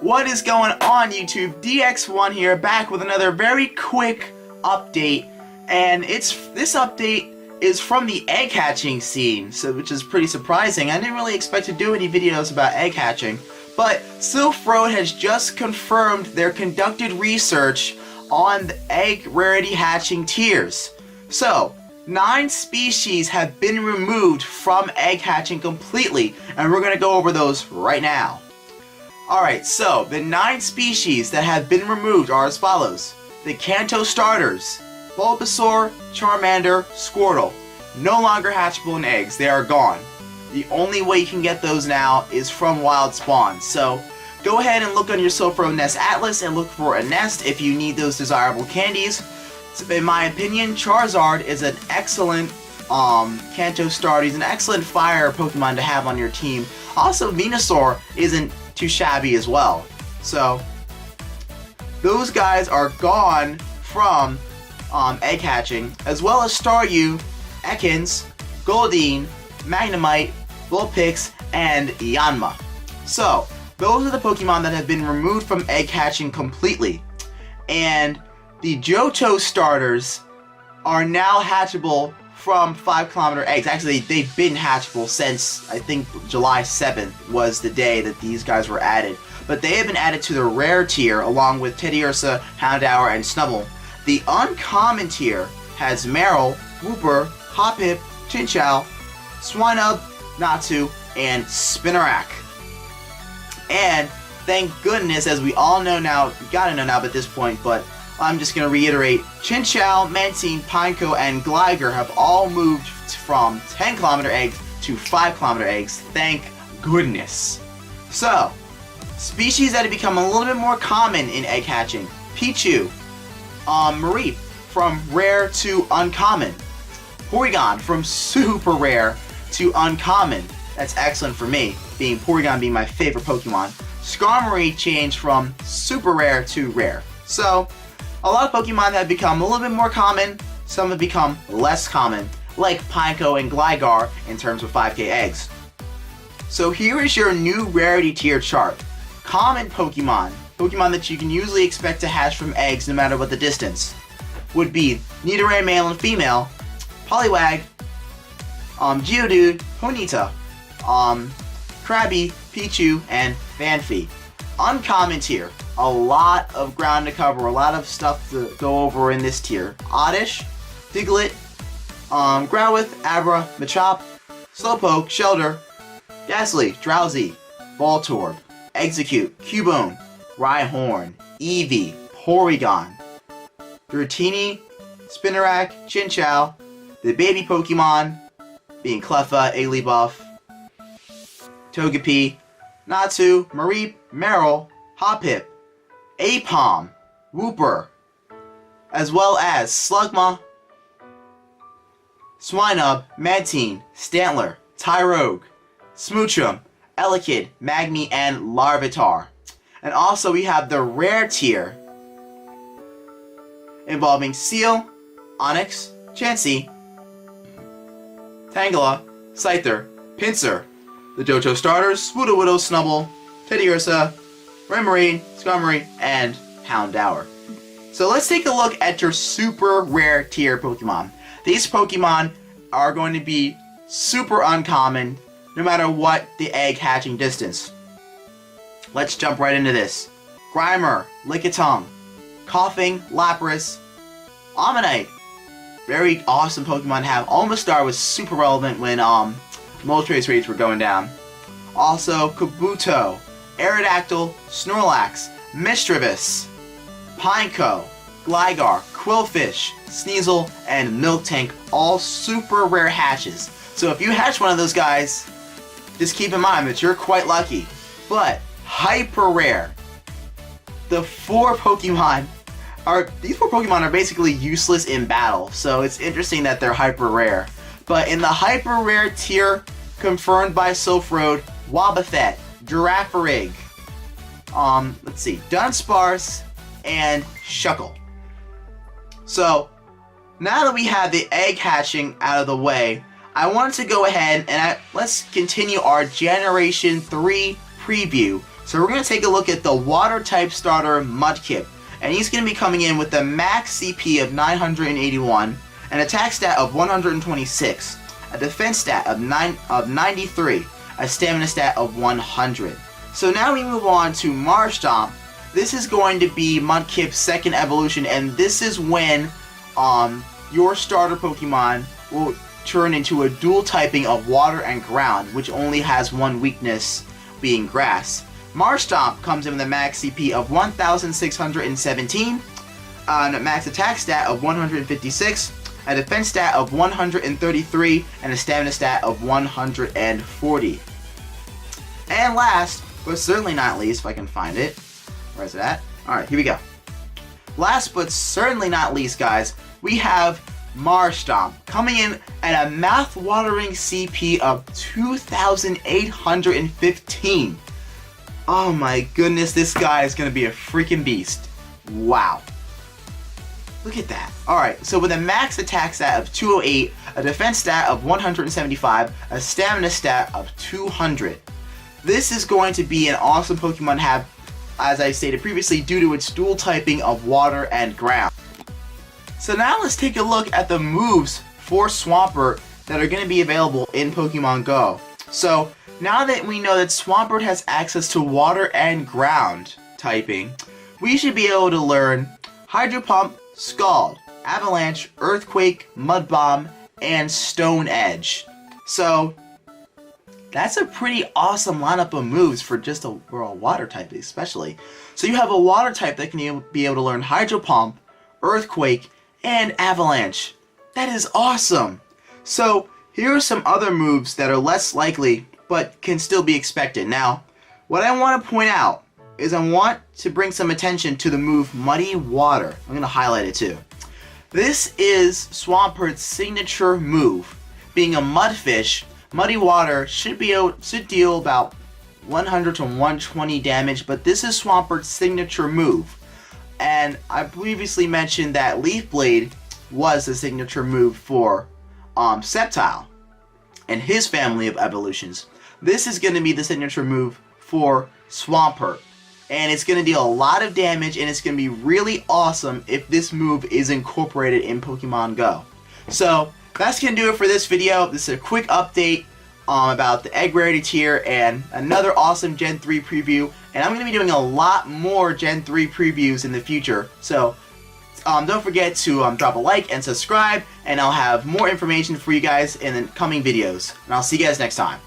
What is going on, YouTube? DX1 here, back with another very quick update, and this update is from the egg hatching scene, which is pretty surprising. I didn't really expect to do any videos about egg hatching, but Silph has just confirmed their conducted research on the egg rarity hatching tiers. So, 9 species have been removed from egg hatching completely, and we're going to go over those right now. Alright, so the 9 species that have been removed are as follows. The Kanto starters, Bulbasaur, Charmander, Squirtle. No longer hatchable in eggs, they are gone. The only way you can get those now is from wild spawns, so go ahead and look on your Silph Nest Atlas and look for a nest if you need those desirable candies. So in my opinion, Charizard is an excellent Kanto starter. He's an excellent fire Pokemon to have on your team. Also, Venusaur isn't too shabby as well. So, those guys are gone from egg hatching, as well as Staryu, Ekans, Goldeen, Magnemite, Vulpix, and Yanma. So, those are the Pokemon that have been removed from egg hatching completely. And the Johto starters are now hatchable from 5-kilometer eggs. Actually, they've been hatchable since, I think, July 7th was the day that these guys were added. But they have been added to the rare tier, along with Teddiursa, Houndour, and Snubbull. The uncommon tier has Marill, Wooper, Hoppip, Chinchou, Swinub, Natsu, and Spinarak. And thank goodness, as we all know now, you gotta know now at this point, but I'm just going to reiterate, Chinchou, Mantine, Pineco, and Gligar have all moved from 10-kilometer eggs to 5-kilometer eggs, thank goodness. So, species that have become a little bit more common in egg hatching. Pichu, Mareep, from rare to uncommon. Porygon, from super rare to uncommon. That's excellent for me, Porygon being my favorite Pokemon. Skarmory changed from super rare to rare. So, a lot of Pokemon have become a little bit more common, some have become less common, like Pineco and Gligar in terms of 5k eggs. So here is your new rarity tier chart. Common Pokemon that you can usually expect to hatch from eggs no matter what the distance, would be Nidoran male and female, Poliwag, Geodude, Ponyta, Krabby, Pichu, and Phanpy. Uncommon tier. A lot of ground to cover, a lot of stuff to go over in this tier. Oddish, Diglett, Growlithe, Abra, Machop, Slowpoke, Shelter, Ghastly, Drowsy, Voltorb, Execute, Cubone, Rhyhorn, Eevee, Porygon, Dratini, Spinarak, Chinchou, the baby Pokemon being Cleffa, Igglybuff, Togepi, Natsu, Mareep, Marill, Hoppip, Apom, Wooper, as well as Slugma, Swinub, Mantine, Stantler, Tyrogue, Smoochum, Elekid, Magmy, and Larvitar. And also we have the rare tier involving Seal, Onix, Chansey, Tangela, Scyther, Pinsir, the Johto starters, Swoodowidow, Snubbull, Teddiursa, Remoraid, Skarmory, and Houndour. So let's take a look at your super rare tier Pokemon. These Pokemon are going to be super uncommon no matter what the egg hatching distance. Let's jump right into this. Grimer, Lickitung, Coughing, Lapras, Ammonite. Very awesome Pokemon to have. Omastar was super relevant when Moltres rates were going down. Also, Kabuto, Aerodactyl, Snorlax, Mischievous, Pineco, Gligar, Quillfish, Sneasel, and Miltank, all super rare hatches. So if you hatch one of those guys, just keep in mind that you're quite lucky. But hyper rare. These 4 Pokemon are basically useless in battle, so it's interesting that they're hyper rare. But in the hyper rare tier, confirmed by Silph, Wobbuffet, Girafarig, let's see, Dunsparce, and Shuckle. So, now that we have the egg hatching out of the way, I wanted to go ahead and let's continue our Generation 3 preview So we're going to take a look at the water type starter Mudkip, and he's going to be coming in with the max CP of 981, an attack stat of 126, a defense stat of 93, a stamina stat of 100. So now we move on to Marshtomp. This is going to be Mudkip's second evolution, and this is when your starter Pokemon will turn into a dual typing of water and ground, which only has one weakness, being grass. Marshtomp comes in with a max CP of 1,617, a max attack stat of 156, a defense stat of 133, and a stamina stat of 140. And last, but certainly not least, if I can find it. Where's it at? Alright, here we go. Last but certainly not least, guys, we have Marshtomp coming in at a mouth-watering CP of 2,815. Oh my goodness, this guy is going to be a freaking beast. Wow. Look at that. Alright, so with a max attack stat of 208, a defense stat of 175, a stamina stat of 200. This is going to be an awesome Pokemon to have, as I stated previously, due to its dual typing of water and ground. So now let's take a look at the moves for Swampert that are going to be available in Pokemon Go. So now that we know that Swampert has access to water and ground typing, we should be able to learn Hydro Pump, Scald, Avalanche, Earthquake, Mud Bomb, and Stone Edge. So that's a pretty awesome lineup of moves for just a water type especially. So you have a water type that can be able to learn Hydro Pump, Earthquake, and Avalanche. That is awesome! So here are some other moves that are less likely but can still be expected. Now, what I want to point out is I want to bring some attention to the move Muddy Water. I'm going to highlight it too. This is Swampert's signature move. Being a mudfish, Muddy Water should deal about 100 to 120 damage, but this is Swampert's signature move. And I previously mentioned that Leaf Blade was the signature move for Sceptile and his family of evolutions. This is going to be the signature move for Swampert, and it's going to deal a lot of damage, and it's going to be really awesome if this move is incorporated in Pokemon Go. So that's going to do it for this video. This is a quick update about the egg rarity tier and another awesome Gen 3 preview, and I'm going to be doing a lot more Gen 3 previews in the future. So don't forget to drop a like and subscribe, and I'll have more information for you guys in the coming videos. And I'll see you guys next time.